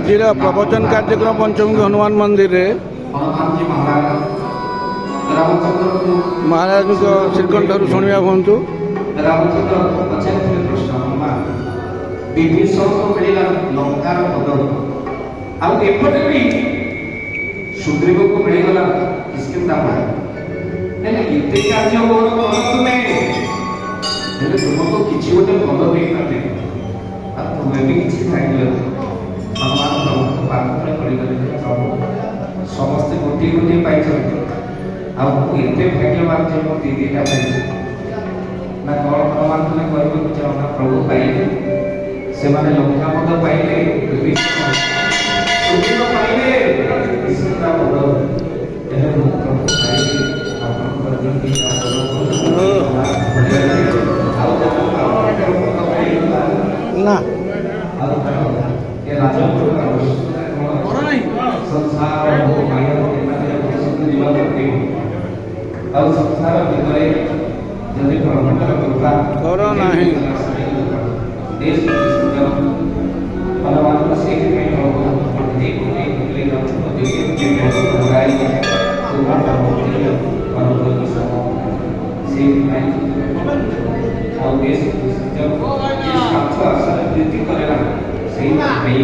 ଆଜିର ପ୍ରବଚନ କାର୍ଯ୍ୟକ୍ରମ ପଞ୍ଚମୁଖୀ ହନୁମାନ ମନ୍ଦିରରେ ମହାରାଜଙ୍କ ଶ୍ରୀକଣ୍ଠରୁ ଶୁଣିବା ହୁଅନ୍ତୁ। ରାମଚନ୍ଦ୍ର ପଚାରିଥିଲେ ପ୍ରଶ୍ନ, ବିଭୀଷଣକୁ ମିଳିଲା ଲଙ୍କାର ପଦକ, ଆଉ ଏପଟେ ବି ସୁଗ୍ରୀବକୁ ମିଳିଗଲା କିଷ୍କିନ୍ଧା ମାଳ। ହେଲେ ଏତେ କାର୍ଯ୍ୟ ମୋର କର ତୁମେ, ହେଲେ ତୁମକୁ କିଛି ଗୋଟେ ଭଲ ଦେଇପାରିଲେ, ଆଉ ତୁମେ ବି କିଛି ଖାଇଲେ। ହନୁମାନ ପ୍ରଭୁଙ୍କ ପାଖରେ ପଡ଼ିଗଲେ, ପ୍ରଭୁ ସମସ୍ତେ ଗୋଟିଏ ଗୋଟିଏ ପାଇଛନ୍ତି, ଆଉ ମୁଁ ଏତେ ଭାଗ୍ୟବାନ ଯେ ମୁଁ ଦିଦିଟା ପାଇଛି ନା କଣ? ହନୁମାନ ତୁମେ କହିବାକୁ ଚାହୁଁ ନା ପ୍ରଭୁ ପାଇଲେ, ସେମାନେ ଲଙ୍କା ପଦ ପାଇଲେ, ସୁଗ୍ରୀବ ପାଇଲେ କିଷ୍କିନ୍ଧା ପଦ, ହେଲେ ମୁଁ ପ୍ରଭୁ ପାଇଲି ଆପଣଙ୍କର ଦିଦିଟା ପଦ। ଆଉ ନା ଆଉ ସଂସାର ଭିତରେ ଯଦି ପ୍ରଭୁଙ୍କର କୃପା କର ନାହିଁ। ହନୁମାନ ସେଇଥିପାଇଁ ଆଉ ଦେଶ ସ୍ୱାର୍ଥ ଆଶାରେ ବୃଦ୍ଧି କରେ ନା, ସେଇଥିପାଇଁ